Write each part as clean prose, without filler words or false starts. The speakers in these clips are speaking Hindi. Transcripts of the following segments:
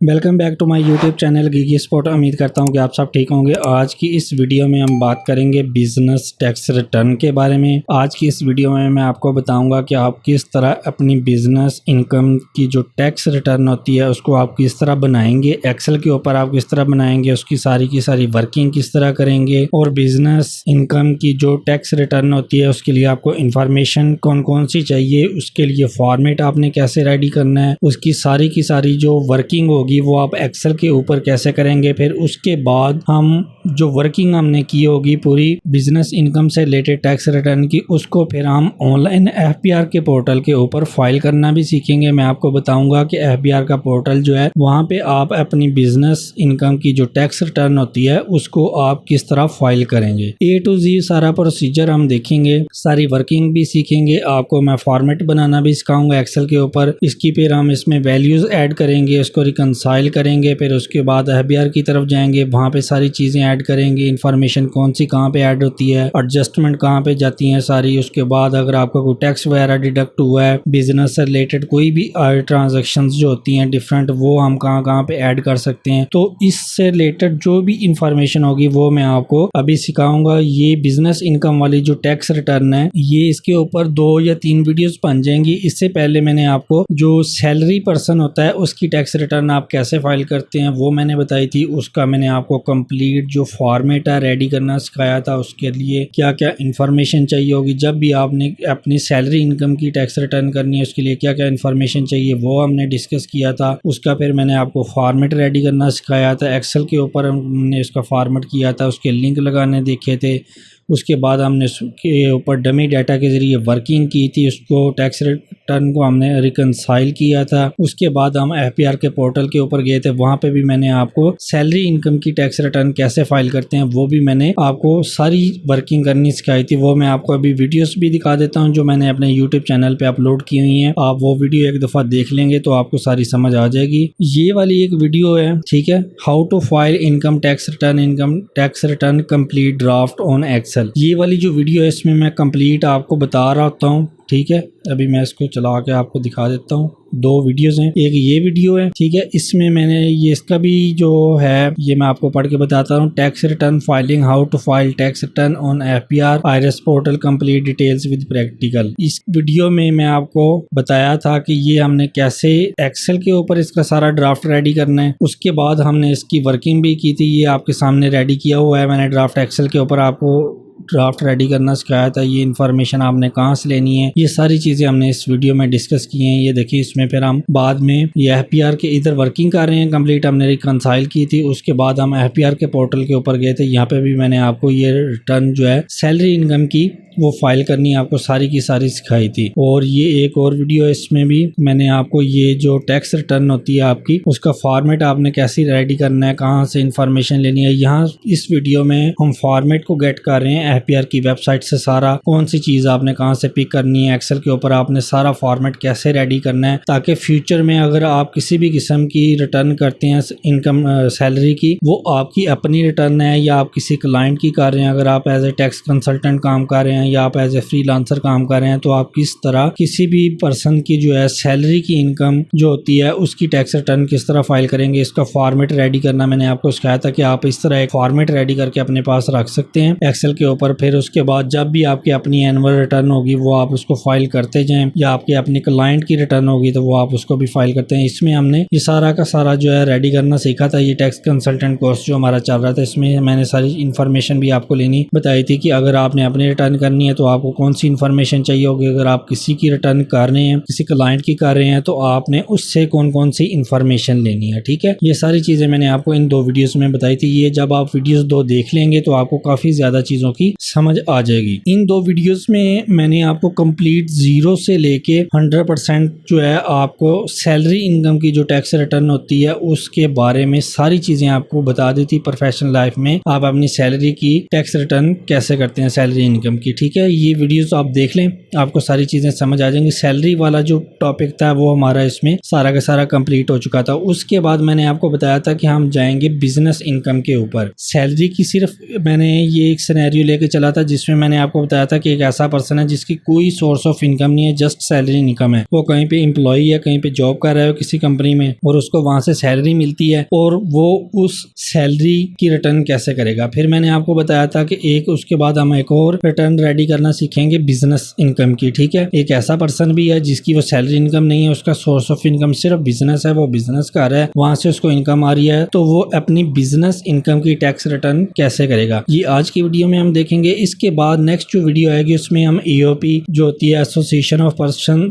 Welcome back to my YouTube channel Gigi Spot. उम्मीद करता हूं कि आप सब ठीक होंगे। आज की इस वीडियो में हम बात करेंगे बिजनेस टैक्स रिटर्न के बारे में। आज की इस वीडियो में मैं आपको बताऊंगा कि आप किस तरह अपनी बिजनेस इनकम की जो टैक्स रिटर्न होती है उसको आप किस तरह बनाएंगे, एक्सेल के ऊपर आप किस तरह बनाएंगे, उसकी सारी वर्किंग किस तरह करेंगे और बिजनेस इनकम की जो टैक्स रिटर्न होती है उसके लिए आपको इन्फॉर्मेशन कौन कौन सी चाहिए, उसके लिए फॉर्मेट आपने कैसे रेडी करना है, उसकी सारी जो वर्किंग होगी वो आप एक्सेल के ऊपर कैसे करेंगे। फिर उसके बाद हम जो वर्किंग हमने की होगी पूरी बिजनेस इनकम से रिलेटेड टैक्स रिटर्न की, उसको फिर हम ऑनलाइन एफबीआर के पोर्टल के ऊपर फाइल करना भी सीखेंगे। मैं आपको बताऊंगा कि एफबीआर का पोर्टल जो है वहां पे आप अपनी बिजनेस इनकम की जो टैक्स रिटर्न होती है उसको आप किस तरह फाइल करेंगे। ए टू जी सारा प्रोसीजर हम देखेंगे, सारी वर्किंग भी सीखेंगे। आपको मैं फॉर्मेट बनाना भी सिखाऊंगा एक्सेल के ऊपर। इसकी फिर हम इसमें वैल्यूज ऐड करेंगे, उसको रिकंसाइल करेंगे। फिर उसके बाद एफबीआर की तरफ जाएंगे, वहां पे सारी चीजें ऐड करेंगे, इन्फॉर्मेशन कौन सी कहाँ पे ऐड होती है, एडजस्टमेंट कहाँ पे जाती है सारी। उसके बाद अगर आपका कोई टैक्स वगैरह डिडक्ट हुआ है, बिजनेस से रिलेटेड कोई भी ट्रांजेक्शंस जो होती हैं डिफरेंट, वो हम कहाँ पे ऐड कर सकते हैं। तो इससे रिलेटेड जो भी इंफॉर्मेशन होगी वो मैं आपको अभी सिखाऊंगा। ये बिजनेस इनकम वाली जो टैक्स रिटर्न है ये इसके ऊपर 2 या 3 वीडियोस बन जाएंगी। इससे पहले मैंने आपको जो सैलरी पर्सन होता है उसकी टैक्स रिटर्न आप कैसे फाइल करते हैं वो मैंने बताई थी। उसका मैंने आपको कंप्लीट जो फॉर्मेट है रेडी करना सिखाया था, उसके लिए क्या क्या इन्फॉर्मेशन चाहिए होगी। जब भी आपने अपनी सैलरी इनकम की टैक्स रिटर्न करनी है उसके लिए क्या क्या इन्फॉर्मेशन चाहिए वो हमने डिस्कस किया था। उसका फिर मैंने आपको फॉर्मेट रेडी करना सिखाया था, एक्सेल के ऊपर हमने उसका फॉर्मेट किया था, उसके लिंक लगाने देखे थे। उसके बाद हमने उसके ऊपर डमी डाटा के जरिए वर्किंग की थी, उसको टैक्स रिटर्न को हमने रिकंसाइल किया था। उसके बाद हम एफबीआर के पोर्टल के ऊपर गए थे, वहां पे भी मैंने आपको सैलरी इनकम की टैक्स रिटर्न कैसे फाइल करते हैं वो भी मैंने आपको सारी वर्किंग करनी सिखाई थी। वो मैं आपको अभी वीडियोस भी दिखा देता हूं जो मैंने अपने यूट्यूब चैनल पे अपलोड की हुई हैं। आप वो वीडियो एक दफा देख लेंगे तो आपको सारी समझ आ जाएगी। ये वाली एक वीडियो है, ठीक है, how to file income tax return complete draft on Excel. ये वाली जो वीडियो है इसमें मैं कंप्लीट आपको बता रहा होता हूँ, ठीक है। अभी मैं इसको चला के आपको दिखा देता हूँ। 2 वीडियोस हैं, एक ये वीडियो है, ठीक है। इसमें मैंने ये इसका भी जो है ये मैं आपको पढ़ के बताता हूँ। Tax return filing, how to file tax return on FBR IRS portal, complete details with practical. इस वीडियो में मैं आपको बताया था कि ये हमने कैसे एक्सेल के ऊपर इसका सारा ड्राफ्ट रेडी करना है। उसके बाद हमने इसकी वर्किंग भी की थी, ये आपके सामने रेडी किया हुआ है मैंने ड्राफ्ट। एक्सेल के ऊपर आपको ड्राफ्ट रेडी करना सिखाया था, ये इन्फॉर्मेशन आपने कहाँ से लेनी है, ये सारी चीजें हमने इस वीडियो में डिस्कस की हैं। ये देखिए, इसमें फिर हम बाद में ये एफपीआर के इधर वर्किंग कर रहे हैं कंप्लीट, हमने रिकंसाइल की थी। उसके बाद हम एफपीआर के पोर्टल के ऊपर गए थे, यहाँ पे भी मैंने आपको ये रिटर्न जो है सैलरी इनकम की वो फाइल करनी आपको सारी की सारी सिखाई थी। और ये एक और वीडियो है, इसमें भी मैंने आपको ये जो टैक्स रिटर्न होती है आपकी उसका फॉर्मेट आपने कैसे रेडी करना है, कहाँ से इंफॉर्मेशन लेनी है। यहाँ इस वीडियो में हम फॉर्मेट को गेट कर रहे हैं एफपीआर की वेबसाइट से, सारा कौन सी चीज आपने कहाँ से पिक करनी है। एक्सेल के ऊपर आपने सारा फॉर्मेट कैसे रेडी करना है ताकि फ्यूचर में अगर आप किसी भी किस्म की रिटर्न करते हैं इनकम सैलरी की, वो आपकी अपनी रिटर्न है या आप किसी क्लाइंट की कर रहे हैं, अगर आप एज ए टैक्स कंसल्टेंट काम कर रहे हैं या आप एज ए फ्रीलांसर काम कर रहे हैं, तो आप किस तरह किसी भी पर्सन की जो है सैलरी की इनकम जो होती है उसकी टैक्स रिटर्न किस तरह फाइल करेंगे। इसका फॉर्मेट रेडी करना मैंने आपको सिखाया था कि आप इस तरह एक फॉर्मेट रेडी करके अपने पास रख सकते हैं एक्सेल के ऊपर। फिर उसके बाद जब भी आपकी अपनी एनुअल रिटर्न होगी वो आप उसको फाइल करते जाएं, या आपके अपने क्लाइंट की रिटर्न होगी तो वो आप उसको भी फाइल करते हैं। इसमें हमने ये सारा का सारा जो है रेडी करना सीखा था। ये टैक्स कंसल्टेंट कोर्स जो हमारा चल रहा था, इसमें मैंने सारी इन्फॉर्मेशन भी आपको लेनी बताई थी कि अगर आपने अपनी रिटर्न करनी है तो आपको कौन सी इन्फॉर्मेशन चाहिए होगी। अगर आप किसी की रिटर्न कर रहे हैं, किसी क्लाइंट की कर रहे हैं, तो आपने उससे कौन कौन सी इन्फॉर्मेशन लेनी है, ठीक है। ये सारी चीजें मैंने आपको इन 2 वीडियोस में बताई थी। ये जब आप वीडियोस 2 देख लेंगे तो आपको काफी ज्यादा चीजों की समझ आ जाएगी। इन 2 वीडियोस में मैंने आपको कंप्लीट 0 से लेके 100% जो है आपको सैलरी इनकम की जो टैक्स रिटर्न होती है उसके बारे में सारी चीजें आपको बता दी थी। प्रोफेशनल लाइफ में आप अपनी सैलरी की टैक्स रिटर्न कैसे करते हैं सैलरी इनकम की, ठीक है। ये वीडियोस आप देख लें, आपको सारी चीजें समझ आ जाएंगी। सैलरी वाला जो टॉपिक था वो हमारा इसमें सारा का सारा कंप्लीट हो चुका था। उसके बाद मैंने आपको बताया था कि हम जाएंगे बिजनेस इनकम के ऊपर। सैलरी की सिर्फ मैंने ये एक सिनेरियो लेकर लेके चला था जिसमें मैंने आपको बताया था कि एक ऐसा पर्सन है जिसकी कोई सोर्स ऑफ इनकम नहीं है, जस्ट सैलरी इनकम है। वो कहीं पे एम्प्लॉई है, कहीं पे जॉब कर रहा है किसी कंपनी में और उसको वहां से सैलरी मिलती है और वो उस सैलरी की रिटर्न कैसे करेगा। फिर मैंने आपको बताया था कि एक उसके बाद हम एक और रिटर्न रेडी करना सीखेंगे बिजनेस इनकम की। ठीक है, एक ऐसा पर्सन भी है जिसकी वो सैलरी इनकम नहीं है, उसका सोर्स ऑफ इनकम सिर्फ बिजनेस है, वो बिजनेस कर रहा है, वहां से उसको इनकम आ रही है, तो वो अपनी बिजनेस इनकम की टैक्स रिटर्न कैसे करेगा, ये आज की वीडियो में हम देखेंगे। इसके बाद नेक्स्ट जो वीडियो आएगी उसमें हम EOP जो होती है, एसोसिएशन ऑफ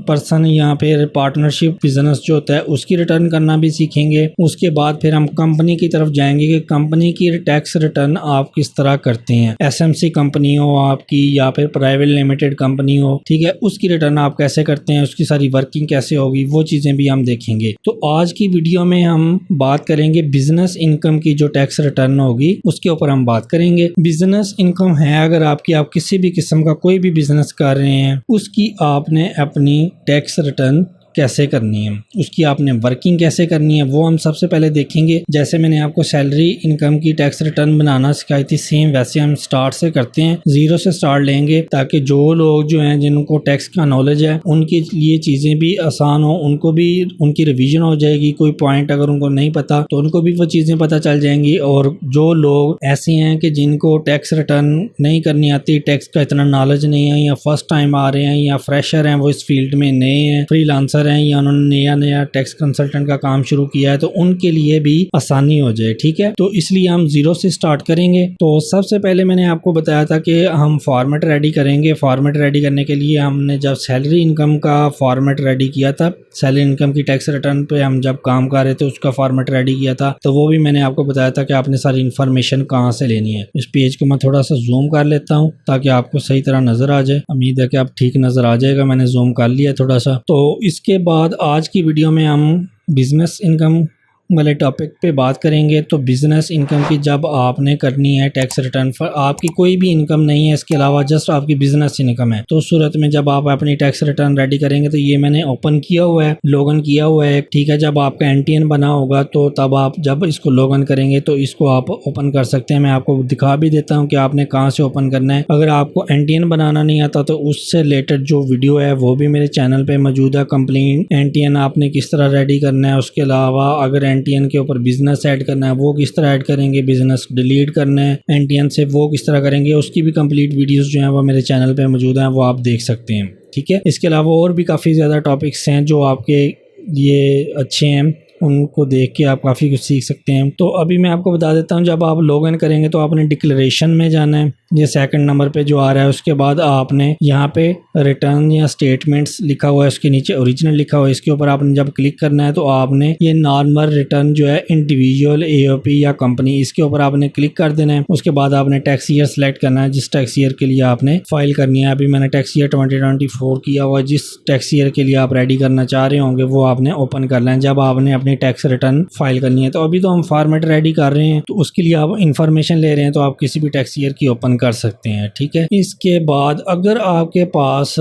पर्सन यहाँ पे पार्टनरशिप बिजनेस जो होता है उसकी रिटर्न करना भी सीखेंगे। उसके बाद फिर हम कंपनी की तरफ जाएंगे कि कंपनी की टैक्स रिटर्न आप किस तरह करते हैं। SMC कंपनी हो आपकी या फिर प्राइवेट लिमिटेड कंपनी हो, ठीक है, उसकी रिटर्न आप कैसे करते हैं, उसकी सारी वर्किंग कैसे होगी, वो चीजें भी हम देखेंगे। तो आज की वीडियो में हम बात करेंगे बिजनेस इनकम की जो टैक्स रिटर्न होगी उसके ऊपर हम बात करेंगे। बिजनेस इनकम है अगर आपकी, आप किसी भी किस्म का कोई भी बिजनेस कर रहे हैं, उसकी आपने अपनी टैक्स रिटर्न कैसे करनी है, उसकी आपने वर्किंग कैसे करनी है, वो हम सबसे पहले देखेंगे। जैसे मैंने आपको सैलरी इनकम की टैक्स रिटर्न बनाना सिखाई थी, सेम वैसे हम स्टार्ट से करते हैं, जीरो से स्टार्ट लेंगे ताकि जो लोग जो हैं जिनको टैक्स का नॉलेज है उनके लिए चीज़ें भी आसान हो, उनको भी उनकी रिवीजन हो जाएगी। कोई पॉइंट अगर उनको नहीं पता तो उनको भी वो चीज़ें पता चल जाएंगी। और जो लोग ऐसे हैं कि जिनको टैक्स रिटर्न नहीं करनी आती, टैक्स का इतना नॉलेज नहीं है, या फर्स्ट टाइम आ रहे हैं, या फ्रेशर हैं, वो इस फील्ड में नए हैं, फ्रीलांसर हैं, या उन्होंने नया टैक्स कंसल्टेंट का काम शुरू किया है, तो उनके लिए भी आसानी हो जाए। ठीक है, तो इसलिए हम जीरो से स्टार्ट करेंगे। तो सबसे पहले मैंने आपको बताया था कि हम फॉर्मेट रेडी करेंगे। फॉर्मेट रेडी करने के लिए हमने जब सैलरी इनकम का फॉर्मेट रेडी किया था, सैलरी इनकम की टैक्स रिटर्न पे हम जब काम कर रहे थे उसका फॉर्मेट रेडी किया था, तो वो भी मैंने आपको बताया था कि आपने सारी इन्फॉर्मेशन कहाँ से लेनी है। इस पेज को मैं थोड़ा सा जूम कर लेता हूँ ताकि आपको सही तरह नजर आ जाए। उम्मीद है कि आप ठीक नजर आ जाएगा, मैंने जूम कर लिया थोड़ा सा। तो इसके बाद आज की वीडियो में हम बिजनेस इनकम वाले टॉपिक पे बात करेंगे। तो बिजनेस इनकम की जब आपने करनी है टैक्स रिटर्न, पर आपकी कोई भी इनकम नहीं है इसके अलावा, जस्ट आपकी बिजनेस इनकम है, तो उस सूरत में जब आप अपनी टैक्स रिटर्न रेडी करेंगे, तो ये मैंने ओपन किया हुआ है, लॉगिन किया हुआ है। ठीक है, जब आपका NTN बना होगा तो तब आप जब इसको लॉगिन करेंगे तो इसको आप ओपन कर सकते हैं। मैं आपको दिखा भी देता हूँ कि आपने कहाँ से ओपन करना है। अगर आपको NTN बनाना नहीं आता तो उससे रिलेटेड जो वीडियो है वो भी मेरे चैनल पे मौजूद है। कंप्लीट NTN आपने किस तरह रेडी करना है, उसके अलावा अगर NTN के ऊपर बिजनेस ऐड करना है वो किस तरह ऐड करेंगे, बिजनेस डिलीट करना है NTN से वो किस तरह करेंगे, उसकी भी कंप्लीट वीडियोस जो हैं वो मेरे चैनल पे मौजूद हैं, वो आप देख सकते हैं। ठीक है, इसके अलावा और भी काफ़ी ज़्यादा टॉपिक्स हैं जो आपके लिए अच्छे हैं, उनको देख के आप काफ़ी कुछ सीख सकते हैं। तो अभी मैं आपको बता देता हूँ, जब आप लॉगिन करेंगे तो आपने डिक्लेरेशन में जाना है, ये सेकंड नंबर पे जो आ रहा है। उसके बाद आपने यहाँ पे रिटर्न या स्टेटमेंट्स लिखा हुआ है, उसके नीचे ओरिजिनल लिखा हुआ है, इसके ऊपर आपने जब क्लिक करना है तो आपने ये नॉर्मल रिटर्न जो है इंडिविजुअल, AOP या कंपनी, इसके ऊपर आपने क्लिक कर देना है। उसके बाद आपने टैक्स ईयर सेलेक्ट करना है, जिस टैक्स ईयर के लिए आपने फाइल करनी है। अभी मैंने टैक्स ईयर 2024 किया हुआ है। जिस टैक्स ईयर के लिए आप रेडी करना चाह रहे होंगे वो आपने ओपन करना है जब आपने अपनी टैक्स रिटर्न फाइल करनी है। तो अभी तो हम फॉर्मेट रेडी कर रहे हैं, तो उसके लिए आप इंफॉर्मेशन ले रहे हैं, तो आप किसी भी टैक्स ईयर की ओपन कर सकते हैं। ठीक है, इसके बाद अगर आपके पास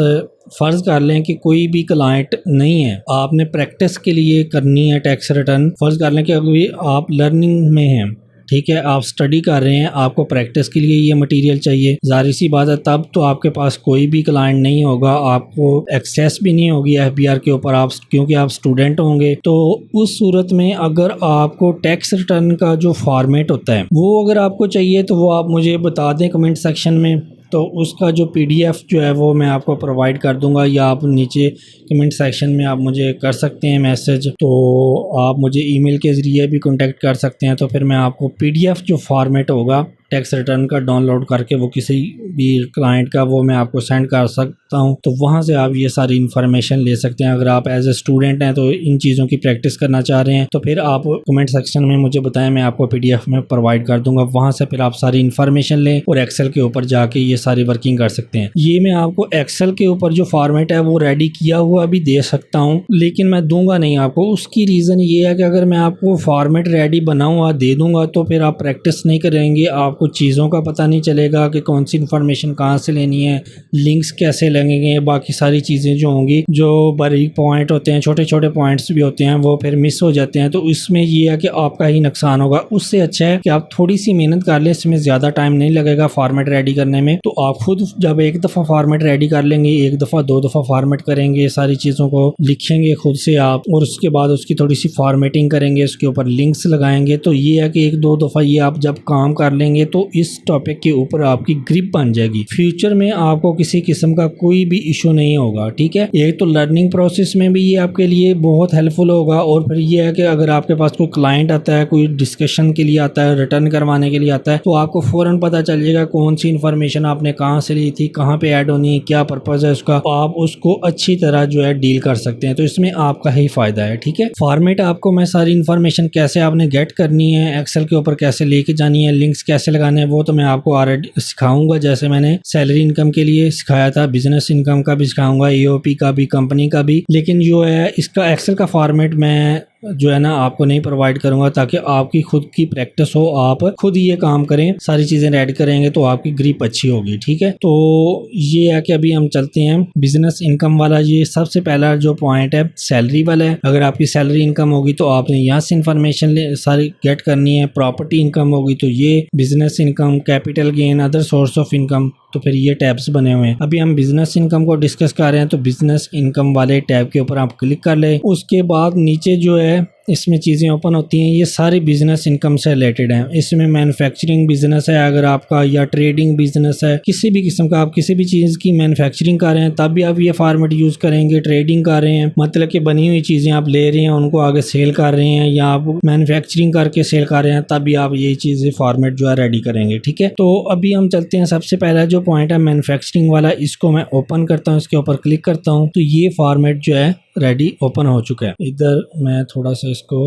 फर्ज कर लें कि कोई भी क्लाइंट नहीं है, आपने प्रैक्टिस के लिए करनी है टैक्स रिटर्न, फर्ज कर लें कि अभी आप लर्निंग में हैं, ठीक है, आप स्टडी कर रहे हैं, आपको प्रैक्टिस के लिए ये मटेरियल चाहिए, जाहिर सी बात है तब तो आपके पास कोई भी क्लाइंट नहीं होगा, आपको एक्सेस भी नहीं होगी FBR के ऊपर, आप क्योंकि आप स्टूडेंट होंगे। तो उस सूरत में अगर आपको टैक्स रिटर्न का जो फॉर्मेट होता है वो अगर आपको चाहिए तो वो आप मुझे बता दें कमेंट सेक्शन में, तो उसका जो PDF जो है वो मैं आपको प्रोवाइड कर दूंगा, या आप नीचे कमेंट सेक्शन में आप मुझे कर सकते हैं मैसेज, तो आप मुझे ईमेल के ज़रिए भी कांटेक्ट कर सकते हैं। तो फिर मैं आपको PDF जो फॉर्मेट होगा टैक्स रिटर्न का डाउनलोड करके वो किसी भी क्लाइंट का वो मैं आपको सेंड कर सकता हूं, तो वहां से आप ये सारी इन्फॉर्मेशन ले सकते हैं। अगर आप एज ए स्टूडेंट हैं तो इन चीज़ों की प्रैक्टिस करना चाह रहे हैं तो फिर आप कमेंट सेक्शन में मुझे बताएं, मैं आपको PDF में प्रोवाइड कर दूंगा, वहां से फिर आप सारी इन्फॉर्मेशन लें और एक्सेल के ऊपर जाके ये सारी वर्किंग कर सकते हैं। ये मैं आपको एक्सेल के ऊपर जो फॉर्मेट है वो रेडी किया हुआ भी दे सकता हूँ, लेकिन मैं दूंगा नहीं आपको। उसकी रीज़न ये है कि अगर मैं आपको फॉर्मेट रेडी बना हुआ दे दूंगा तो फिर आप प्रैक्टिस नहीं करेंगे, आप आपको चीज़ों का पता नहीं चलेगा कि कौन सी इन्फॉर्मेशन कहाँ से लेनी है, लिंक्स कैसे लगेंगे, बाकी सारी चीज़ें जो होंगी, जो बारीक पॉइंट होते हैं, छोटे छोटे पॉइंट्स भी होते हैं, वो फिर मिस हो जाते हैं। तो इसमें ये है कि आपका ही नुकसान होगा। उससे अच्छा है कि आप थोड़ी सी मेहनत कर लें, इसमें ज़्यादा टाइम नहीं लगेगा फॉर्मेट रेडी करने में। तो आप खुद जब एक दफ़ा फॉर्मेट रेडी कर लेंगे, एक दफ़ा दो दफ़ा फॉर्मेट करेंगे, सारी चीज़ों को लिखेंगे खुद से आप, और उसके बाद उसकी थोड़ी सी फॉर्मेटिंग करेंगे, उसके ऊपर लिंक्स लगाएंगे, तो ये है कि एक दो दफ़ा ये आप जब काम कर लेंगे तो इस टॉपिक के ऊपर आपकी ग्रिप बन जाएगी। फ्यूचर में आपको किसी किस्म का कोई भी इशू नहीं होगा। ठीक है, एक तो लर्निंग प्रोसेस में भी ये आपके लिए बहुत हेल्पफुल होगा, और फिर ये है कि अगर आपके पास कोई क्लाइंट आता है, कोई डिस्कशन के लिए आता है, रिटर्न करवाने के लिए आता है, तो आपको फ़ौरन पता चल जाएगा कौन सी इन्फॉर्मेशन आपने कहाँ से ली थी, कहाँ पे ऐड होनी है, क्या पर्पज़ है उसका, आप उसको अच्छी तरह जो है डील कर सकते हैं। तो इसमें आपका ही फ़ायदा है। ठीक है, फॉर्मेट आपको मैं सारी इन्फॉर्मेशन कैसे आपने गेट करनी है, एक्सेल के ऊपर कैसे लेके जानी है, लिंक्स कैसे लगाने हैं, वो तो मैं आपको ऑलरेडी सिखाऊंगा। जैसे मैंने सैलरी इनकम के लिए सिखाया था, बिजनेस इनकम का भी सिखाऊंगा, ईओपी का भी, कंपनी का भी। लेकिन जो है इसका एक्सेल का फॉर्मेट मैं जो है ना आपको नहीं प्रोवाइड करूंगा, ताकि आपकी खुद की प्रैक्टिस हो, आप खुद ये काम करें, सारी चीज़ें ऐड करेंगे तो आपकी ग्रिप अच्छी होगी। ठीक है, तो ये है कि अभी हम चलते हैं बिजनेस इनकम वाला। ये सबसे पहला जो पॉइंट है सैलरी वाला है। अगर आपकी सैलरी इनकम होगी तो आपने यहाँ से इन्फॉर्मेशन सारी गेट करनी है। प्रॉपर्टी इनकम होगी तो ये, business income, capital gain, other source of income, तो फिर ये टैब्स बने हुए हैं। अभी हम बिजनेस इनकम को डिस्कस कर रहे हैं, तो बिजनेस इनकम वाले टैब के ऊपर आप क्लिक कर ले। उसके बाद नीचे जो है इसमें चीज़ें ओपन होती हैं, ये सारी बिजनेस इनकम से रिलेटेड हैं। इसमें मैन्युफैक्चरिंग बिजनेस है अगर आपका, या ट्रेडिंग बिजनेस है, किसी भी किस्म का आप किसी भी चीज़ की मैन्युफैक्चरिंग कर रहे हैं तब भी आप ये फॉर्मेट यूज़ करेंगे। ट्रेडिंग कर रहे हैं मतलब कि बनी हुई चीज़ें आप ले रहे हैं, उनको आगे सेल कर रहे हैं, या आप मैन्युफैक्चरिंग करके सेल कर रहे हैं, तब भी आप ये चीज़ें फॉर्मेट जो है रेडी करेंगे। ठीक है, तो अभी हम चलते हैं। सबसे पहला जो पॉइंट है मैन्युफैक्चरिंग वाला, इसको मैं ओपन करता हूँ, इसके ऊपर क्लिक करता हूँ, तो ये फॉर्मेट जो है रेडी ओपन हो चुका है। इधर मैं थोड़ा सा इसको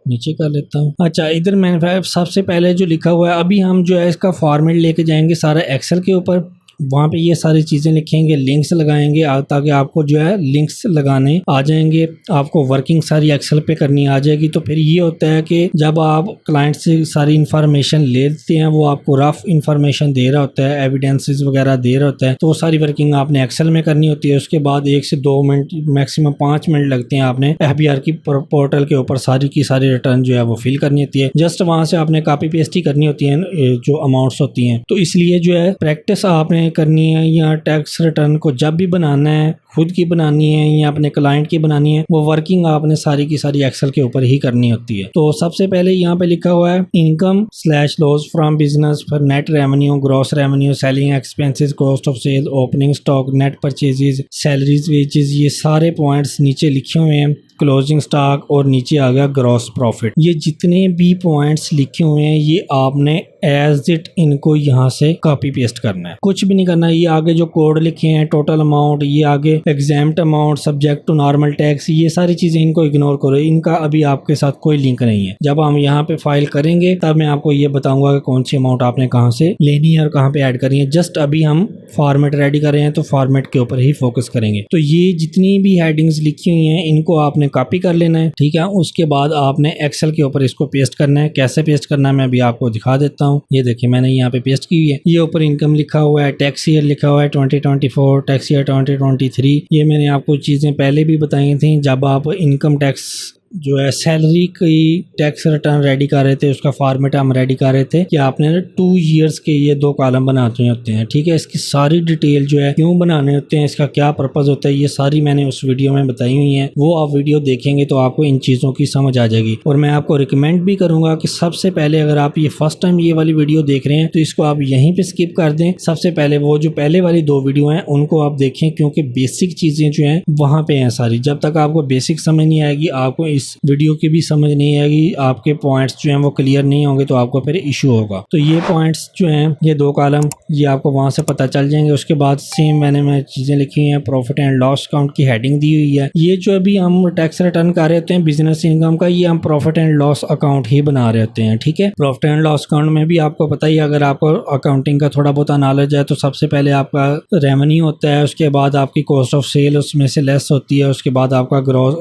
नीचे कर लेता हूँ। अच्छा, इधर मैंने सबसे पहले जो लिखा हुआ है, अभी हम जो है इसका फॉर्मेट लेके जाएंगे सारा एक्सेल के ऊपर। वहाँ पे ये सारी चीज़ें लिखेंगे, लिंक्स लगाएंगे, ताकि आपको जो है लिंक्स लगाने आ जाएंगे। आपको वर्किंग सारी एक्सेल पे करनी आ जाएगी। तो फिर ये होता है कि जब आप क्लाइंट से सारी इन्फॉर्मेशन लेते हैं, वो आपको रफ इन्फॉर्मेशन दे रहा होता है, एविडेंसेस वगैरह दे रहा होता है, तो वो सारी वर्किंग आपने एक्सेल में करनी होती है। उसके बाद 1 से 2 मिनट, मैक्सिमम 5 मिनट लगते हैं, आपने FBR की पोर्टल के ऊपर सारी की सारी रिटर्न जो है वो फिल करनी होती है। जस्ट वहाँ से आपने कॉपी पेस्ट ही करनी होती है जो अमाउंट्स होती हैं। तो इसलिए जो है प्रैक्टिस आपने करनी है। या टैक्स रिटर्न को जब भी बनाना है, खुद की बनानी है या अपने क्लाइंट की बनानी है, वो वर्किंग आपने सारी की सारी एक्सेल के ऊपर ही करनी होती है। तो सबसे पहले यहाँ पे लिखा हुआ है income slash loss from business for net revenue, gross revenue, selling expenses, cost of sale, opening stock, net purchases, salaries, wages, ये सारे पॉइंट्स नीचे लिखे हुए हैं। क्लोजिंग स्टॉक, और नीचे आ गया ग्रॉस प्रॉफिट। ये जितने भी पॉइंट्स लिखे हुए हैं ये आपने एज इट इनको यहाँ से कॉपी पेस्ट करना है, कुछ भी नहीं करना। ये आगे जो कोड लिखे हैं, टोटल अमाउंट, ये आगे exempt amount, subject to normal tax, ये सारी चीजें इनको इग्नोर करो, इनका अभी आपके साथ कोई लिंक नहीं है। जब हम यहाँ पे फाइल करेंगे तब मैं आपको ये बताऊंगा कि कौन सी अमाउंट आपने कहाँ से लेनी है और कहाँ पे ऐड करनी है। जस्ट अभी हम फॉर्मेट रेडी कर रहे हैं तो फॉर्मेट के ऊपर ही फोकस करेंगे। तो ये जितनी भी हेडिंग्स लिखी हुई हैं इनको आपने कॉपी कर लेना है। ठीक है, उसके बाद आपने एक्सेल के ऊपर इसको पेस्ट करना है। कैसे पेस्ट करना है मैं अभी आपको दिखा देता हूँ। ये देखिए मैंने यहाँ पे पेस्ट की हुई है। ये ऊपर इनकम लिखा हुआ है, टैक्स ईयर लिखा हुआ है 2024, टैक्स ईयर 2023। ये मैंने आपको चीज़ें पहले भी बताई थी। जब आप इनकम टैक्स जो है सैलरी की टैक्स रिटर्न रेडी कर रहे थे, उसका फॉर्मेट हम रेडी कर रहे थे कि आपने 2 ईयर्स के ये 2 कॉलम बनाने होते हैं। ठीक है, इसकी सारी डिटेल जो है क्यों बनाने होते हैं, इसका क्या पर्पस होता है, ये सारी मैंने उस वीडियो में बताई हुई है। वो आप वीडियो देखेंगे तो आपको इन चीज़ों की समझ आ जाएगी। और मैं आपको रिकमेंड भी करूंगा कि सबसे पहले अगर आप ये फर्स्ट टाइम ये वाली वीडियो देख रहे हैं तो इसको आप यहीं पे स्किप कर दें। सबसे पहले वो जो पहले वाली 2 वीडियो हैं उनको आप देखें, क्योंकि बेसिक चीज़ें जो हैं वहाँ पे हैं सारी। जब तक आपको बेसिक समझ नहीं आएगी, आपको इस वीडियो की भी समझ नहीं आएगी, आपके पॉइंट्स जो हैं वो क्लियर नहीं होंगे तो आपको फिर इशू होगा। तो ये पॉइंट्स जो हैं, ये 2 कॉलम, ये आपको वहाँ से पता चल जाएंगे। उसके बाद सेम मैं चीज़ें लिखी हैं, प्रॉफिट एंड लॉस अकाउंट की हेडिंग दी हुई है। ये जो अभी हम टैक्स रिटर्न कर रहे होते हैं बिजनेस इनकम का, ये हम प्रॉफिट एंड लॉस अकाउंट ही बना रहे होते हैं। ठीक है, प्रॉफिट एंड लॉस अकाउंट में भी आपको पता ही, अगर आपको अकाउंटिंग का थोड़ा बहुत नॉलेज है तो सबसे पहले आपका रेवेन्यू होता है, उसके बाद आपकी कॉस्ट ऑफ सेल उसमें से लेस होती है, उसके बाद आपका ग्रॉस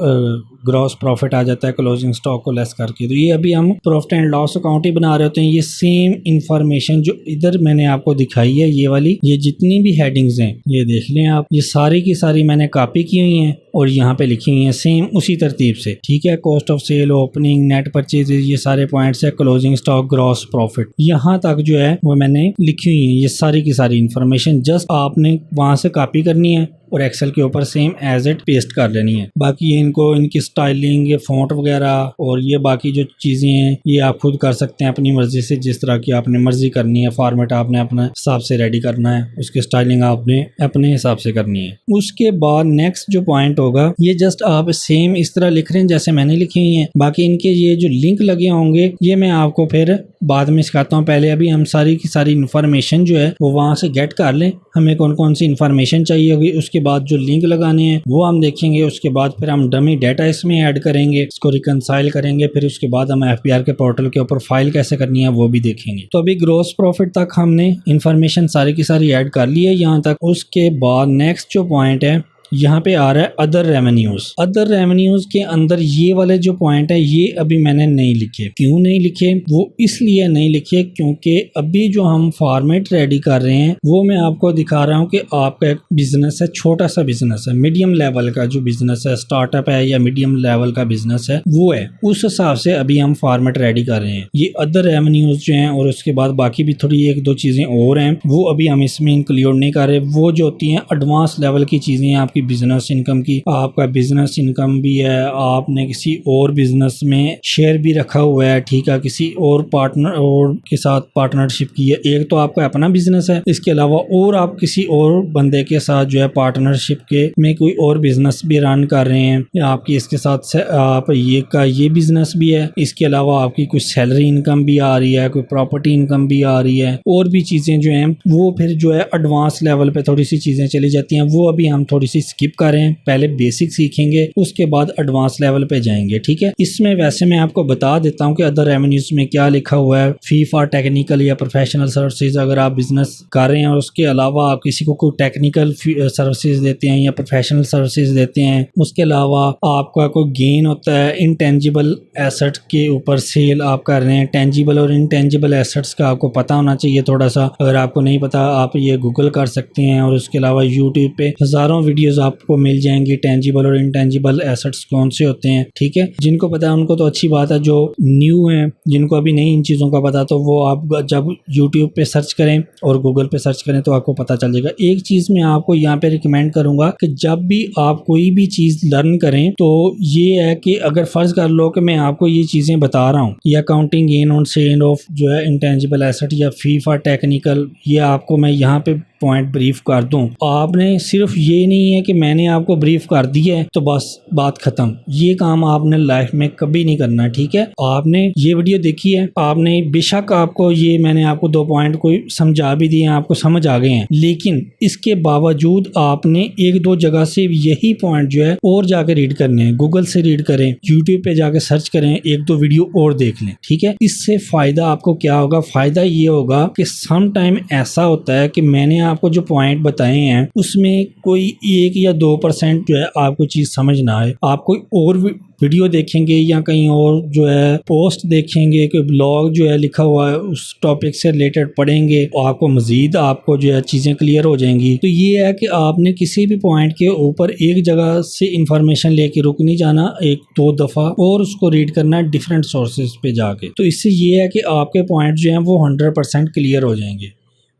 ग्रॉस प्रॉफिट आ जाता है क्लोजिंग स्टॉक को लेस करके। तो ये अभी हम प्रॉफिट एंड लॉस अकाउंट ही बना रहे होते हैं। ये सेम इंफॉर्मेशन जो इधर मैंने आपको दिखाई है, ये वाली, ये जितनी भी हेडिंग्स हैं ये देख लें आप, ये सारी की सारी मैंने कॉपी की हुई हैं और यहाँ पे लिखी हुई है सेम उसी तरतीब से, ठीक है। Cost of sale, opening, net purchase, ये सारे पॉइंट्स है, क्लोजिंग स्टॉक, ग्रॉस प्रॉफिट, यहाँ तक जो है वो मैंने लिखी हुई है। ये सारी की सारी इन्फॉर्मेशन जस्ट आपने वहां से कॉपी करनी है और एक्सेल के ऊपर सेम एज इट पेस्ट कर लेनी है। बाकी इनको, इनकी स्टाइलिंग, ये फॉन्ट वगैरह और ये बाकी जो चीज़ें हैं ये आप खुद कर सकते हैं अपनी मर्जी से, जिस तरह की आपने मर्जी करनी है। फॉर्मेट आपने अपने हिसाब से रेडी करना है, उसकी स्टाइलिंग आपने अपने हिसाब से करनी है। उसके बाद नेक्स्ट जो पॉइंट होगा, ये जस्ट आप सेम इस तरह लिख रहे हैं जैसे मैंने लिखी हुई है। बाकी इनके ये जो लिंक लगे होंगे ये मैं आपको फिर बाद में सिखाता हूँ। पहले अभी हम सारी की सारी इन्फॉर्मेशन जो है वो वहाँ से गेट कर लें, हमें कौन कौन सी इन्फॉर्मेशन चाहिए होगी। उसके बाद जो लिंक लगाने हैं वो हम देखेंगे। उसके बाद फिर हम डमी डाटा इसमें ऐड करेंगे, इसको रिकंसाइल करेंगे। फिर उसके बाद हम एफपीआर के पोर्टल के ऊपर फाइल कैसे करनी है वो भी देखेंगे। तो अभी ग्रॉस प्रॉफिट तक हमने इन्फॉर्मेशन सारी की सारी ऐड कर ली है यहाँ तक। उसके बाद नेक्स्ट जो पॉइंट है यहाँ पे आ रहा है अदर रेवेन्यूज। अदर रेवेन्यूज के अंदर ये वाले जो पॉइंट है ये अभी मैंने नहीं लिखे। क्यों नहीं लिखे? वो इसलिए नहीं लिखे क्योंकि अभी जो हम फॉर्मेट रेडी कर रहे हैं वो मैं आपको दिखा रहा हूँ कि आपका एक बिजनेस है, छोटा सा बिजनेस है, मीडियम लेवल का जो बिजनेस है, स्टार्टअप है या मीडियम लेवल का बिजनेस है वो है, उस हिसाब से अभी हम फॉर्मेट रेडी कर रहे हैं। ये अदर रेवेन्यूज जो हैं और उसके बाद बाकी भी थोड़ी एक दो चीजें और हैं वो अभी हम इसमें इंक्लूड नहीं कर रहे। वो जो होती हैं एडवांस लेवल की चीजें आपकी बिजनेस इनकम की, आपका बिजनेस इनकम भी है, आपने किसी और बिजनेस में शेयर भी रखा हुआ है, ठीक है, किसी और पार्टनर और के साथ पार्टनरशिप की है। एक तो आपका अपना बिजनेस है, इसके अलावा और आप किसी और बंदे के साथ जो है पार्टनरशिप के में कोई और बिजनेस भी रन कर रहे हैं, या आपकी इसके साथ आप ये बिजनेस भी है, इसके अलावा आपकी कुछ सैलरी इनकम भी आ रही है, कोई प्रॉपर्टी इनकम भी आ रही है, और भी चीजें जो हैं वो फिर जो है एडवांस लेवल पे थोड़ी सी चीजें चली जाती हैं। वो अभी हम थोड़ी सी स्किप कर रहे हैं, पहले बेसिक सीखेंगे उसके बाद एडवांस लेवल पे जाएंगे, ठीक है। इसमें वैसे मैं आपको बता देता हूँ कि अदर रेवेन्यूज में क्या लिखा हुआ है। फी फॉर टेक्निकल या प्रोफेशनल सर्विसेज, अगर आप बिजनेस कर रहे हैं और उसके अलावा आप किसी को कोई टेक्निकल सर्विसेज देते हैं या प्रोफेशनल सर्विसेज देते हैं, उसके अलावा आपका कोई गेन होता है इंटेंजिबल एसेट के ऊपर सेल आप कर रहे हैं। टेंजिबल और इनटेंजिबल एसेट्स का आपको पता होना चाहिए थोड़ा सा, अगर आपको नहीं पता आप ये गूगल कर सकते हैं। और उसके अलावा यूट्यूब पे हजारों वीडियोस आपको मिल जाएंगी टेंजिबल और इनटेंजिबल एसेट्स कौन से होते हैं, ठीक है। जिनको पता है उनको तो अच्छी बात है, जो न्यू है जिनको अभी नहीं इन चीज़ों का पता तो वो आप जब यूट्यूब पे सर्च करें और गूगल पे सर्च करें तो आपको पता चल जाएगा। एक चीज़ मैं आपको यहाँ पे रिकमेंड करूंगा कि जब भी आप कोई भी चीज़ लर्न करें तो ये है कि अगर फर्ज कर लो कि मैं आपको ये चीज़ें बता रहा हूँ, या counting gain on sale of जो है इंटेंजिबल एसेट या फी फॉर टेक्निकल, ये आपको मैं यहाँ पे पॉइंट ब्रीफ कर दूं, आपने सिर्फ ये नहीं है कि मैंने आपको ब्रीफ कर दिया है तो बस बात खत्म। ये काम आपने लाइफ में कभी नहीं करना, ठीक है। आपने ये वीडियो देखी है, आपने बेशक आपको ये मैंने आपको 2 पॉइंट कोई समझा भी दिए हैं, आपको समझ आ गए हैं, लेकिन इसके बावजूद आपने 1-2 जगह से यही पॉइंट जो है और जाके रीड करने हैं। गूगल से रीड करें, यूट्यूब पे जाके सर्च करें, 1-2 वीडियो और देख लें, ठीक है। इससे फायदा आपको क्या होगा? फायदा ये होगा कि सम टाइम ऐसा होता है कि मैंने आपको जो पॉइंट बताए हैं उसमें कोई 1 या 2% जो है आपको चीज समझ ना आए, आप कोई और वीडियो देखेंगे या कहीं और जो है पोस्ट देखेंगे, कोई ब्लॉग जो है लिखा हुआ है उस टॉपिक से रिलेटेड पढ़ेंगे और आपको मजीद आपको जो है चीजें क्लियर हो जाएंगी। तो ये है कि आपने किसी भी पॉइंट के ऊपर एक जगह से इंफॉर्मेशन लेके रुक नहीं जाना, 1-2 दफा और उसको रीड करना डिफरेंट सोर्सेज पे जाके। तो इससे ये है कि आपके पॉइंट जो है वो 100% क्लियर हो जाएंगे।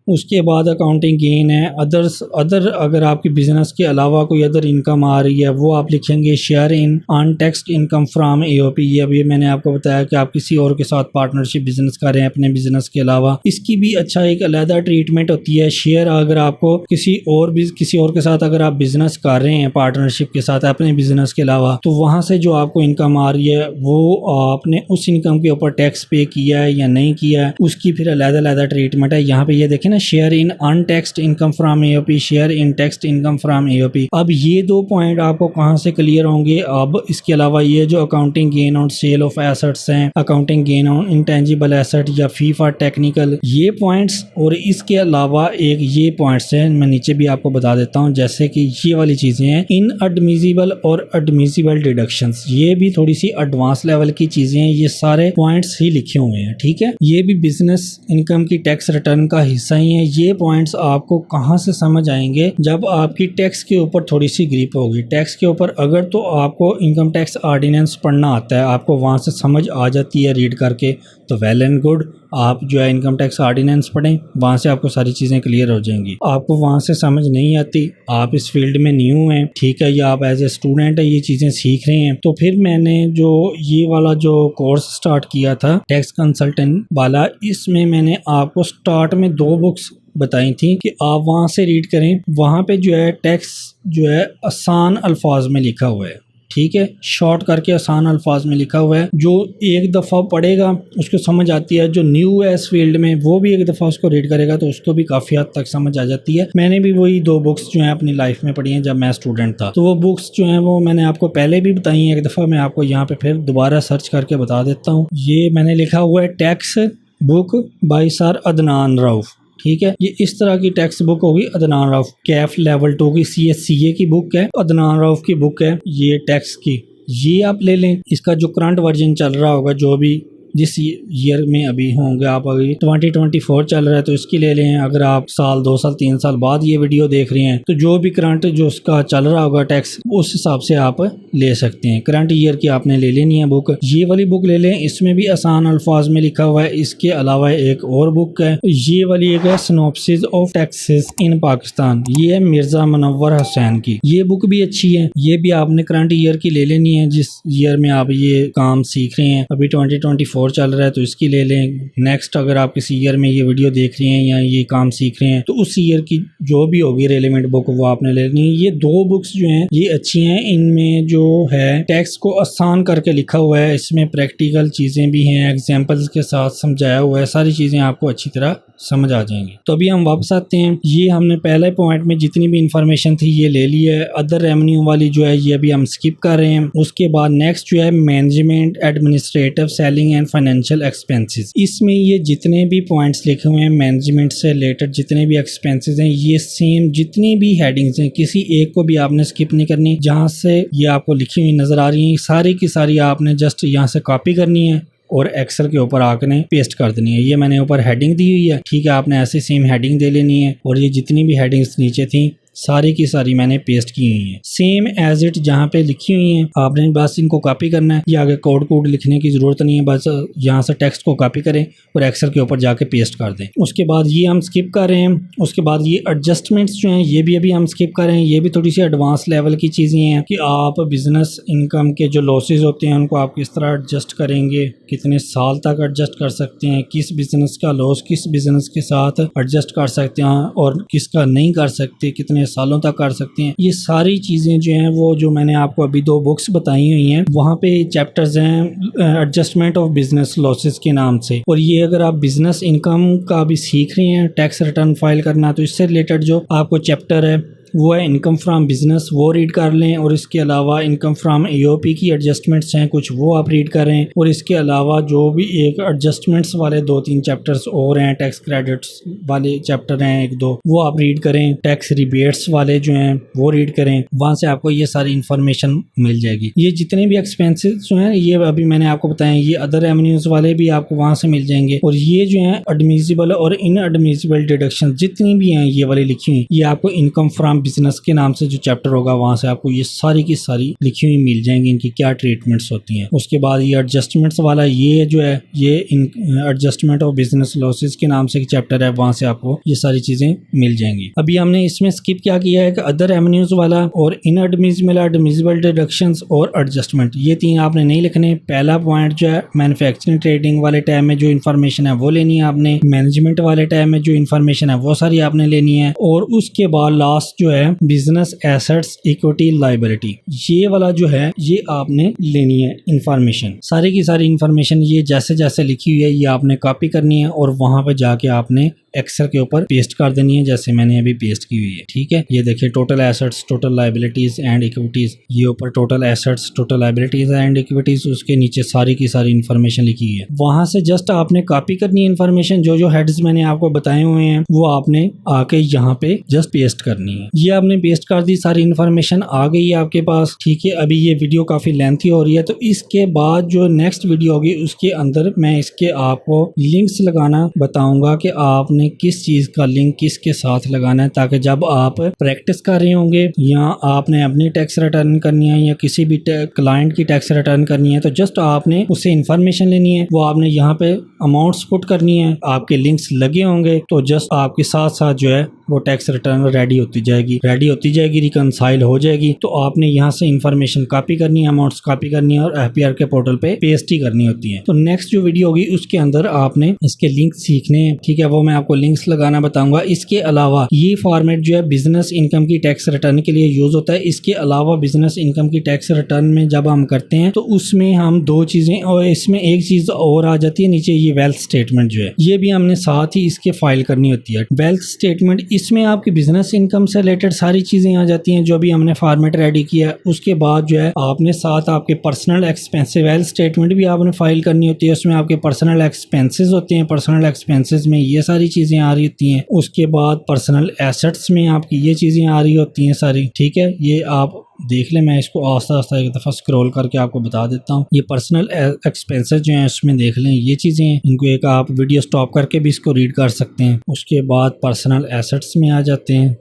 उसके बाद अकाउंटिंग गेन है, अदर अगर आपकी बिजनेस के अलावा कोई अदर इनकम आ रही है वो आप लिखेंगे share in untaxed income from AOP. ये अभी मैंने आपको बताया कि आप किसी और के साथ पार्टनरशिप बिजनेस कर रहे हैं अपने बिजनेस के अलावा, इसकी भी अच्छा एक अलग ट्रीटमेंट होती है। शेयर अगर आपको किसी और के साथ अगर आप बिजनेस कर रहे हैं पार्टनरशिप के साथ अपने बिजनेस के अलावा, तो वहां से जो आपको इनकम आ रही है वो आपने उस इनकम के ऊपर टैक्स पे किया है या नहीं किया है, उसकी फिर अलग ट्रीटमेंट है। यहाँ पे ये देखें ना share in untaxed income from AOP, share in taxed income from AOP. अब ये दो पॉइंट आपको कहाँ से क्लियर होंगे। अब इसके अलावा ये जो accounting gain on sale of assets हैं, accounting gain on intangible asset या फी फॉर टेक्निकल, ये पॉइंट्स और इसके अलावा एक ये पॉइंट्स हैं, मैं नीचे भी आपको बता देता हूँ, जैसे कि ये वाली चीजें हैं इन एडमिसिबल और एडमिसिबल डिडक्शंस, ये भी थोड़ी सी एडवांस लेवल की चीजें हैं। ये सारे पॉइंट्स ही लिखे हुए हैं, ठीक है। ये भी बिजनेस इनकम की टैक्स रिटर्न का हिस्सा ही है। ये पॉइंट्स आपको कहाँ से समझ आएंगे, जब आपकी टैक्स के ऊपर थोड़ी सी ग्रिप होगी। टैक्स के ऊपर अगर तो आपको इनकम टैक्स ऑर्डिनेंस पढ़ना आता है, आपको वहाँ से समझ आ जाती है रीड करके, तो वेल एंड गुड, आप जो है इनकम टैक्स ऑर्डिनेंस पढ़ें, वहाँ से आपको सारी चीज़ें क्लियर हो जाएंगी। आपको वहाँ से समझ नहीं आती, आप इस फील्ड में न्यू हैं, ठीक है, या आप एज ए स्टूडेंट है, ये चीज़ें सीख रहे हैं, तो फिर मैंने जो ये वाला जो कोर्स स्टार्ट किया था टैक्स कंसल्टेंट वाला, इसमें मैंने आपको स्टार्ट में 2 बुक्स बताई थी कि आप वहाँ से रीड करें। वहाँ पे जो है टैक्स जो है आसान अल्फाज में लिखा हुआ है, ठीक है, शॉर्ट करके आसान अल्फाज में लिखा हुआ है। जो एक दफ़ा पढ़ेगा उसको समझ आती है, जो न्यू है इस फील्ड में वो भी एक दफ़ा उसको रीड करेगा तो उसको भी काफ़ी हद तक समझ आ जाती है। मैंने भी वही 2 बुक्स जो हैं अपनी लाइफ में पढ़ी हैं जब मैं स्टूडेंट था, तो वो बुक्स जो हैं वो मैंने आपको पहले भी बताई हैं एक दफ़ा, मैं आपको यहाँ पे फिर दोबारा सर्च करके बता देता हूँ। ये मैंने लिखा हुआ है tax book by sir Adnan Rauf, ठीक है। ये इस तरह की टेक्स्ट बुक होगी अदनान रऊफ, कैफ लेवल 2 की CSCA की बुक है, अदनान रऊफ की बुक है ये टैक्स की। ये आप ले लें, इसका जो करंट वर्जन चल रहा होगा, जो भी जिस ईयर में अभी होंगे, आप अभी 2024 चल रहा है तो इसकी ले लें। अगर आप साल 2 साल 3 साल बाद ये वीडियो देख रहे हैं तो जो भी करंट जो उसका चल रहा होगा टैक्स, उस हिसाब से आप ले सकते हैं। करंट ईयर की आपने ले लेनी है बुक, ये वाली बुक ले लें, इसमें भी आसान अल्फाज में लिखा हुआ है। इसके अलावा एक और बुक है, ये वाली एक है सिनॉप्सिस ऑफ टैक्सेस इन पाकिस्तान, ये है मिर्जा मुनव्वर हुसैन की, ये बुक भी अच्छी है। ये भी आपने करंट ईयर की ले लेनी है, जिस ईयर में आप ये काम सीख रहे हैं। अभी 2024 चल रहा है तो इसकी ले लें। नेक्स्ट अगर आप किसी ईयर में ये वीडियो देख रहे हैं या ये काम सीख रहे हैं तो उस ईयर की जो भी होगी रेलेवेंट बुक वो आपने ले लेनी है। ये 2 बुक्स जो हैं ये अच्छी हैं, इनमें जो है टैक्स को आसान करके लिखा हुआ है, इसमें प्रैक्टिकल चीज़ें भी हैं, एग्जाम्पल्स के साथ समझाया हुआ है, सारी चीज़ें आपको अच्छी तरह समझ आ जाएंगी। तो अभी हम वापस आते हैं, ये हमने पहले पॉइंट में जितनी भी इंफॉर्मेशन थी ये ले ली है। अदर रेवेन्यू वाली जो है ये अभी हम स्किप कर रहे हैं। उसके बाद नेक्स्ट जो है management, administrative, selling and financial expenses, इसमें ये जितने भी पॉइंट्स लिखे हुए हैं मैनेजमेंट से रिलेटेड जितने भी एक्सपेंसेस हैं, ये सेम जितनी भी हेडिंग्स हैं किसी एक को भी आपने स्किप नहीं करनी। जहाँ से ये आपको लिखी हुई नजर आ रही है सारी की सारी आपने जस्ट यहाँ से कॉपी करनी है और एक्सेल के ऊपर आके पेस्ट कर देनी है। ये मैंने ऊपर हेडिंग दी हुई है, ठीक है, आपने ऐसे सेम हेडिंग दे लेनी है और ये जितनी भी हेडिंग्स नीचे थी सारी की सारी मैंने पेस्ट की हुई है सेम एज इट जहाँ पे लिखी हुई हैं। आपने बस इनको कॉपी करना है, ये आगे कोड लिखने की जरूरत नहीं है, बस यहाँ से टेक्स्ट को कॉपी करें और एक्सेल के ऊपर जाके पेस्ट कर दें। उसके बाद ये हम स्किप कर रहे हैं। उसके बाद ये एडजस्टमेंट्स जो हैं ये भी अभी हम स्किप कर रहे हैं। ये भी थोड़ी सी एडवांस लेवल की चीज़ें हैं कि आप बिजनेस इनकम के जो लॉसेज होते हैं उनको आप किस तरह एडजस्ट करेंगे, कितने साल तक एडजस्ट कर सकते हैं, किस बिजनेस का लॉस किस बिजनेस के साथ एडजस्ट कर सकते हैं और किसका नहीं कर सकते, कितने सालों तक कर सकते हैं। ये सारी चीज़ें जो हैं वो जो मैंने आपको अभी 2 बुक्स बताई हुई हैं वहाँ पे चैप्टर्स हैं एडजस्टमेंट ऑफ बिजनेस लॉसेस के नाम से। और ये अगर आप बिजनेस इनकम का भी सीख रहे हैं टैक्स रिटर्न फाइल करना, तो इससे रिलेटेड जो आपको चैप्टर है वो है इनकम फ्रॉम बिजनेस, वो रीड कर लें। और इसके अलावा इनकम फ्रॉम एओपी की एडजस्टमेंट्स हैं कुछ, वो आप रीड करें। और इसके अलावा जो भी एक एडजस्टमेंट्स वाले 2-3 चैप्टर्स और हैं, टैक्स क्रेडिट्स वाले चैप्टर हैं 1-2, वो आप रीड करें। टैक्स रिबेट्स वाले जो हैं वो रीड करें, वहाँ से आपको ये सारी इन्फॉर्मेशन मिल जाएगी। ये जितने भी एक्सपेंसेस जो हैं ये अभी मैंने आपको बताया, ये अदर रेवेन्यूज वाले भी आपको वहाँ से मिल जाएंगे। और ये जो है एडमिसिबल और इनएडमिसिबल डिडक्शन जितनी भी हैं ये वाली लिखी हुई, ये आपको इनकम फ्रॉम बिजनेस के नाम से जो चैप्टर होगा वहां से आपको ये सारी की सारी लिखी हुई मिल जाएंगी, इनकी क्या ट्रीटमेंट्स होती हैं। उसके बाद ये एडजस्टमेंट्स वाला ये जो है ये एडजस्टमेंट ऑफ बिजनेस लॉसेस के नाम से एक चैप्टर है, वहां से आपको ये सारी चीजें मिल जाएंगी। अभी हमने इसमें स्किप क्या किया है कि अदर रेवेन्यूज वाला और इनएडमिसिबल एडमिसिबल डिडक्शंस और एडजस्टमेंट, ये 3 आपने नहीं लिखने। पहला पॉइंट जो है मैन्युफैक्चरिंग ट्रेडिंग वाले टाइम में जो इन्फॉर्मेशन है वो लेनी है आपने, मैनेजमेंट वाले टाइम में जो इन्फॉर्मेशन है वो सारी आपने लेनी है। और उसके बाद लास्ट जो है बिजनेस एसेट्स इक्विटी लायबिलिटी, ये वाला जो है ये आपने लेनी है इन्फॉर्मेशन, सारी की सारी इन्फॉर्मेशन ये जैसे जैसे लिखी हुई है ये आपने कॉपी करनी है और वहां पे जाके आपने एक्सेल के ऊपर पेस्ट कर देनी है, जैसे मैंने अभी पेस्ट की हुई है। ठीक है, ये देखिए total assets, total liabilities and equities, ये ऊपर total assets, total liabilities and equities, उसके नीचे सारी की सारी इन्फॉर्मेशन लिखी हुई है। वहां से जस्ट आपने कॉपी करनी है इन्फॉर्मेशन, जो जो हेड्स मैंने आपको बताए हुए हैं वो आपने आके यहाँ पे जस्ट पेस्ट करनी है। ये आपने पेस्ट कर दी, सारी इन्फॉर्मेशन आ गई है आपके पास। ठीक है, अभी ये वीडियो काफी लेंथी हो रही है तो इसके बाद जो नेक्स्ट वीडियो होगी उसके अंदर मैं इसके आपको लिंक्स लगाना बताऊंगा कि आपने किस चीज का लिंक किसके साथ लगाना है, ताकि जब आप प्रैक्टिस कर रहे होंगे या आपने अपनी टैक्स रिटर्न करनी है या किसी भी क्लाइंट की टैक्स रिटर्न करनी है तो जस्ट आपने उससे इन्फॉर्मेशन लेनी है, वो आपने यहाँ पे अमाउंट्स पुट करनी है, आपके लिंक्स लगे होंगे तो जस्ट आपके साथ साथ जो है वो टैक्स रिटर्न रेडी होती जाएगी, रिकनसाइल हो जाएगी। तो आपने यहाँ से इन्फॉर्मेशन कॉपी करनी है, अमाउंट्स कॉपी करनी है और एफपीआर के पोर्टल पे पेस्ट ही करनी होती है। तो नेक्स्ट जो वीडियो होगी उसके अंदर आपने इसके लिंक सीखने हैं। ठीक है, वो मैं आपको लिंक्स लगाना बताऊंगा। इसके अलावा ये फॉर्मेट जो है बिजनेस इनकम की टैक्स रिटर्न के लिए यूज होता है। इसके अलावा बिजनेस इनकम की टैक्स रिटर्न में जब हम करते हैं तो उसमें हम दो चीजें, और इसमें एक चीज और आ जाती है नीचे, ये वेल्थ स्टेटमेंट जो है ये भी हमने साथ ही इसके फाइल करनी होती है। वेल्थ स्टेटमेंट, इसमें आपकी बिजनेस इनकम से रिलेटेड सारी चीजें आ जाती हैं जो भी हमने फॉर्मेट रेडी किया है। उसके बाद जो है आपने साथ आपके पर्सनल एक्सपेंसेस, वेल्थ स्टेटमेंट भी आपने फाइल करनी होती है, उसमें आपके पर्सनल एक्सपेंसेस होते हैं, पर्सनल एक्सपेंसेस में ये सारी चीजें आ रही होती हैं। उसके बाद पर्सनल एसेट्स में आपकी ये चीजें आ रही होती हैं सारी। ठीक है, ये आप देख ले, मैं इसको आस्ता आस्ता एक दफ़ा स्क्रॉल करके आपको बता देता हूँ। ये पर्सनल एक्सपेंसेस जो हैं उसमें देख लें ये चीज़ें हैं, इनको एक आप वीडियो स्टॉप करके भी इसको रीड कर सकते हैं। उसके बाद पर्सनल एसेट्स में आ जाते हैं।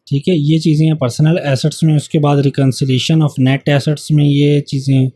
ठीक है, ये चीज़ें हैं पर्सनल एसेट्स में। उसके बाद रिकन्सिलिएशन ऑफ नेट एसेट्स में ये चीज़ें,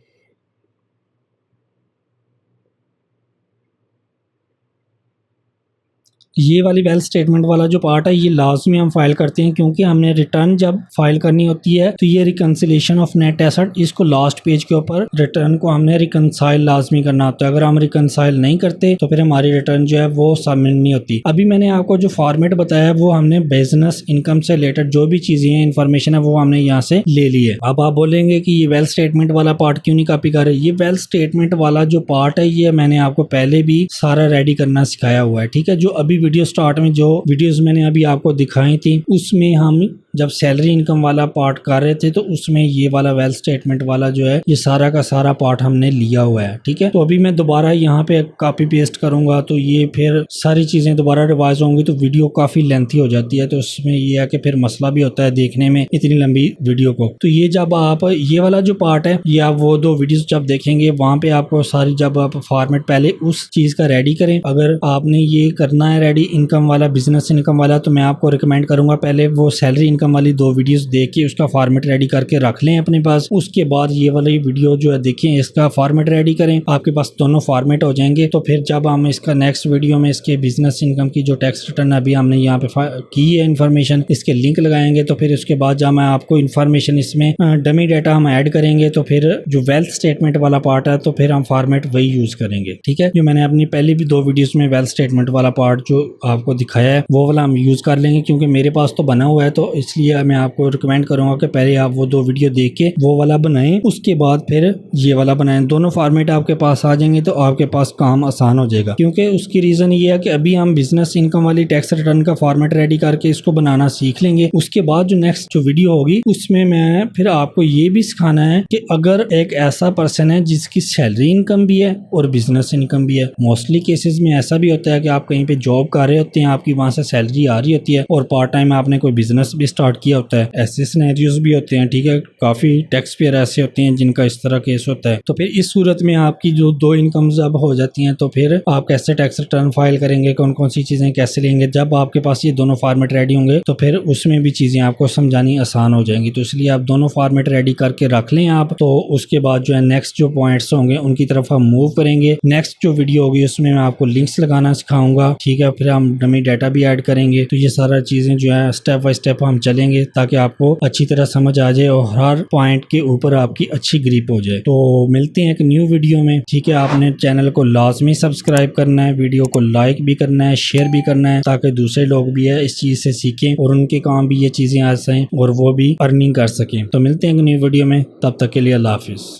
ये वाली वेल्थ स्टेटमेंट वाला जो पार्ट है ये लाजमी हम फाइल करते हैं, क्योंकि हमने रिटर्न जब फाइल करनी होती है तो ये रिकन्सिलिएशन ऑफ नेट एसेट, इसको लास्ट पेज के ऊपर रिटर्न को हमने रिकनसाइल लाजमी करना होता है। अगर हम रिकनसाइल नहीं करते तो फिर हमारी रिटर्न जो है वो सबमिट नहीं होती। अभी मैंने आपको जो फॉर्मेट बताया है वो हमने बिजनेस इनकम से रिलेटेड जो भी चीजें हैं, इन्फॉर्मेशन है, वो हमने यहाँ से ले ली है। अब आप बोलेंगे कि ये वेल्थ स्टेटमेंट वाला पार्ट क्यों नहीं कॉपी कर रहे। ये वेल्थ स्टेटमेंट वाला जो पार्ट है ये मैंने आपको पहले भी सारा रेडी करना सिखाया हुआ है। ठीक है, जो अभी वीडियो स्टार्ट में जो वीडियोस मैंने अभी आपको दिखाई थी उसमें हम जब सैलरी इनकम वाला पार्ट कर रहे थे तो उसमें ये वाला वेल्थ स्टेटमेंट वाला जो है ये सारा का सारा पार्ट हमने लिया हुआ है। ठीक है, तो अभी मैं दोबारा यहाँ पे कॉपी पेस्ट करूंगा तो ये फिर सारी चीजें दोबारा रिवाइज होंगी तो वीडियो काफी लेंथी हो जाती है। तो उसमें ये है कि फिर मसला भी होता है देखने में इतनी लंबी वीडियो को। तो ये जब आप ये वाला जो पार्ट है ये आप वो दो वीडियोस जब देखेंगे वहां पे आपको सारी, जब आप फॉर्मेट पहले उस चीज का रेडी करें, अगर आपने ये करना है रेडी इनकम वाला, बिजनेस इनकम वाला, तो मैं आपको रिकमेंड करूंगा पहले वो सैलरी इनकम वाली दो वीडियोस देख के उसका फॉर्मेट रेडी करके रख लें अपने पास। उसके बाद ये वाली वीडियो जो है देखें, इसका फॉर्मेट रेडी करें, आपके पास दोनों फॉर्मेट हो जाएंगे। तो फिर जब हम इसका नेक्स्ट वीडियो में इसके बिजनेस इनकम की जो टैक्स रिटर्न अभी हमने यहाँ पे की है इन्फॉर्मेशन, इसके लिंक लगाएंगे तो फिर उसके बाद जब मैं आपको इन्फॉर्मेशन इसमें डमी डाटा हम ऐड करेंगे तो फिर जो वेल्थ स्टेटमेंट वाला पार्ट है तो फिर हम फॉर्मेट वही यूज करेंगे। ठीक है, जो मैंने अपनी पहले भी दो वीडियोस में वेल्थ स्टेटमेंट वाला पार्ट जो आपको दिखाया है वो वाला हम यूज कर लेंगे, क्योंकि मेरे पास तो बना हुआ है। तो इसलिए मैं आपको रिकमेंड करूंगा कि पहले आप वो दो वीडियो देख के वो वाला बनाएं, उसके बाद फिर ये वाला बनाएं। दोनों फॉर्मेट आपके पास आ जाएंगे तो आपके पास काम आसान हो जाएगा। क्योंकि उसकी रीजन ये है कि अभी हम बिजनेस इनकम वाली टैक्स रिटर्न का फॉर्मेट रेडी करके इसको बनाना सीख लेंगे। उसके बाद जो नेक्स्ट जो वीडियो होगी उसमें मैं फिर आपको ये भी सिखाना है कि अगर एक ऐसा पर्सन है जिसकी सैलरी इनकम भी है और बिजनेस इनकम भी है, मोस्टली केसेस में ऐसा भी होता है कि आप कहीं पे जॉब कर रहे होते हैं, आपकी वहां से सैलरी आ रही होती है और पार्ट टाइम आपने कोई बिजनेस भी स्टार्ट किया होता है, ऐसे सिनेरियोज भी होते हैं। ठीक है, काफी टैक्स पेयर ऐसे होते हैं जिनका इस तरह केस होता है। तो फिर इस सूरत में आपकी जो दो इनकम्स अब हो जाती हैं तो फिर आप कैसे टैक्स रिटर्न फाइल करेंगे, कौन कौन सी चीजें कैसे लेंगे। जब आपके पास ये दोनों फॉर्मेट रेडी होंगे तो फिर उसमें भी चीजें आपको समझानी आसान हो जाएंगी। तो इसलिए आप दोनों फॉर्मेट रेडी करके रख लें आप। तो उसके बाद जो है नेक्स्ट जो पॉइंट्स होंगे उनकी तरफ हम मूव करेंगे। नेक्स्ट जो वीडियो होगी उसमें मैं आपको लिंक्स लगाना सिखाऊंगा। ठीक है, फिर हम डमी डाटा भी ऐड करेंगे। तो ये सारा चीजें जो है स्टेप बाय स्टेप हम चलेंगे ताकि आपको अच्छी तरह समझ आ जाए और हर पॉइंट के ऊपर आपकी अच्छी ग्रिप हो जाए। तो मिलते हैं एक न्यू वीडियो में, ठीक है। आपने चैनल को लाजमी सब्सक्राइब करना है, वीडियो को लाइक भी करना है, शेयर भी करना है ताकि दूसरे लोग भी है इस चीज से सीखें और उनके काम भी ये चीजें आ सकें और वो भी अर्निंग कर सकें। तो मिलते हैं एक न्यू वीडियो में, तब तक के लिए अल्लाह हाफिज।